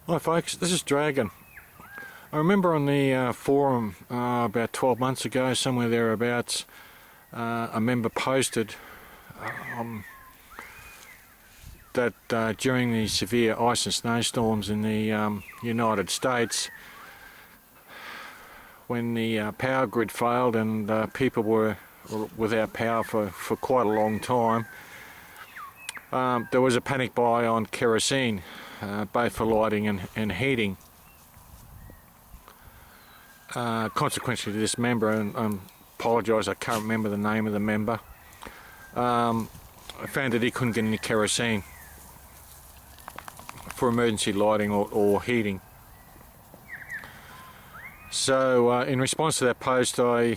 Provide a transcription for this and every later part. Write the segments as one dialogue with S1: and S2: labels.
S1: Hi folks, this is Dragon. I remember on the forum about 12 months ago, somewhere thereabouts, a member posted that during the severe ice and snowstorms in the United States, when the power grid failed and people were without power for quite a long time, there was a panic buy on kerosene, both for lighting and heating. Consequently, this member, and I apologise, I can't remember the name of the member, I found that he couldn't get any kerosene for emergency lighting or heating. So in response to that post, I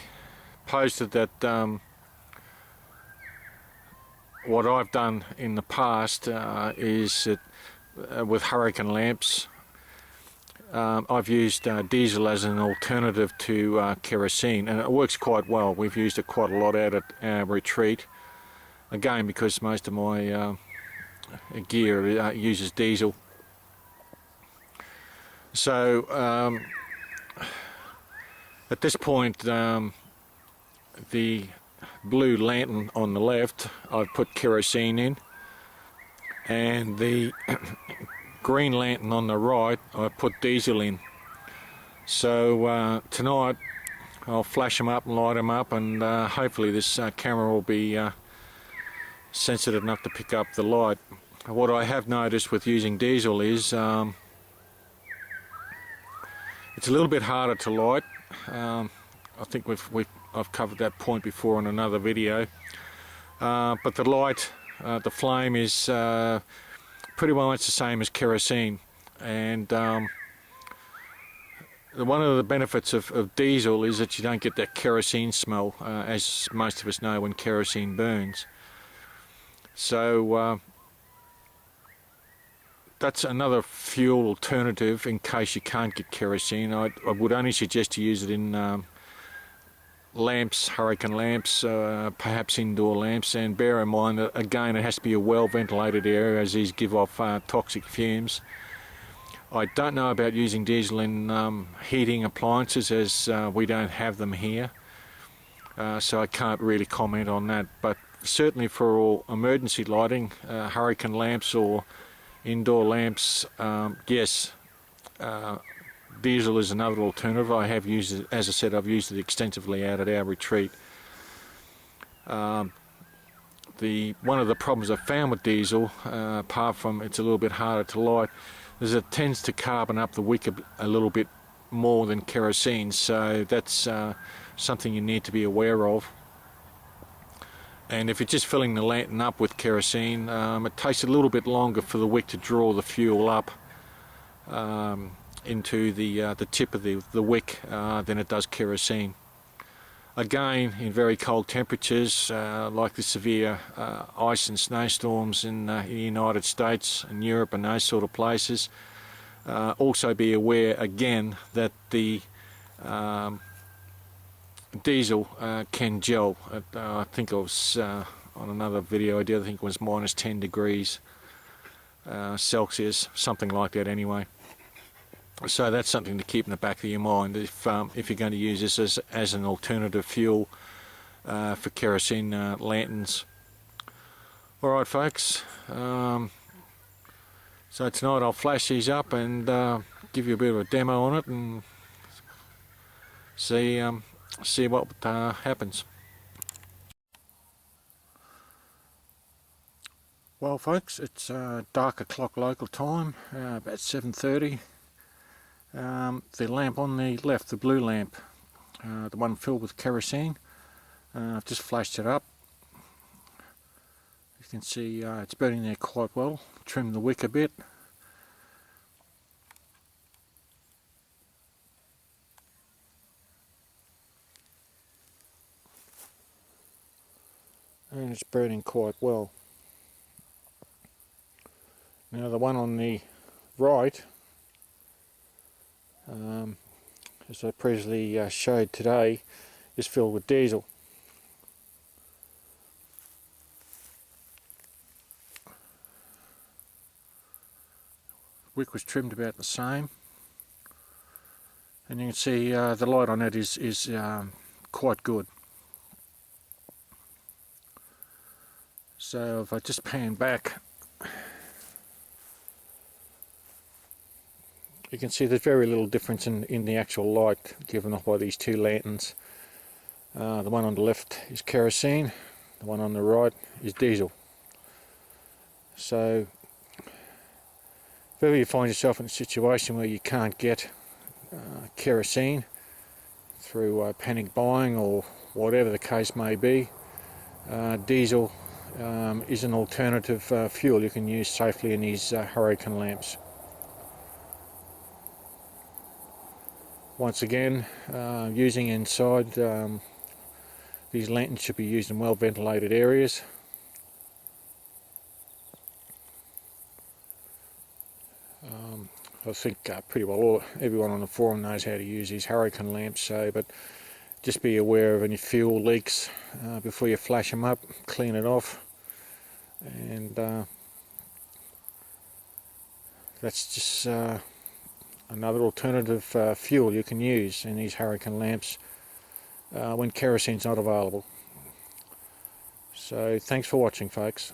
S1: posted that what I've done in the past is that with hurricane lamps, I've used diesel as an alternative to kerosene, and it works quite well. We've used it quite a lot out at our retreat, again because most of my gear uses diesel. So at this point, the blue lantern on the left, I've put kerosene in, and the green lantern on the right, I put diesel in. So tonight I'll flash them up and light them up, and hopefully this camera will be sensitive enough to pick up the light. What I have noticed with using diesel is it's a little bit harder to light. I think I've covered that point before in another video. But the light, the flame is pretty much the same as kerosene, and one of the benefits of diesel is that you don't get that kerosene smell, as most of us know when kerosene burns. So that's another fuel alternative in case you can't get kerosene. I would only suggest to use it in lamps, hurricane lamps, perhaps indoor lamps, and bear in mind that again it has to be a well ventilated area, as these give off toxic fumes. I don't know about using diesel in heating appliances, as we don't have them here, so I can't really comment on that, but certainly for all emergency lighting, hurricane lamps or indoor lamps, yes, diesel is another alternative. I have used it, as I said, I've used it extensively out at our retreat. One of the problems I've found with diesel, apart from it's a little bit harder to light, is it tends to carbon up the wick a little bit more than kerosene, so that's something you need to be aware of. And if you're just filling the lantern up with kerosene, it takes a little bit longer for the wick to draw the fuel up into the tip of the wick than it does kerosene. Again, in very cold temperatures, like the severe ice and snowstorms in the United States and Europe and those sort of places, also be aware again that the diesel can gel. I think it was on another video I did, I think it was minus 10 degrees Celsius, something like that anyway. So that's something to keep in the back of your mind if you're going to use this as an alternative fuel for kerosene lanterns. Alright folks, so tonight I'll flash these up and give you a bit of a demo on it and see what happens. Well folks, it's dark o'clock local time, about 7:30. The lamp on the left, the blue lamp, the one filled with kerosene, I've just flashed it up. You can see it's burning there quite well. Trim the wick a bit. And it's burning quite well. Now the one on the right, as I previously showed today, is filled with diesel. wick was trimmed about the same, and you can see the light on it is quite good. So if I just pan back, you can see there's very little difference in the actual light given off by these two lanterns. The one on the left is kerosene, the one on the right is diesel. So if ever you find yourself in a situation where you can't get kerosene through panic buying or whatever the case may be, diesel is an alternative fuel you can use safely in these hurricane lamps. Once again, using inside, these lanterns should be used in well ventilated areas. I think pretty well everyone on the forum knows how to use these hurricane lamps, so but just be aware of any fuel leaks before you flash them up, clean it off, and that's just another alternative fuel you can use in these hurricane lamps when kerosine's not available. So thanks for watching, folks.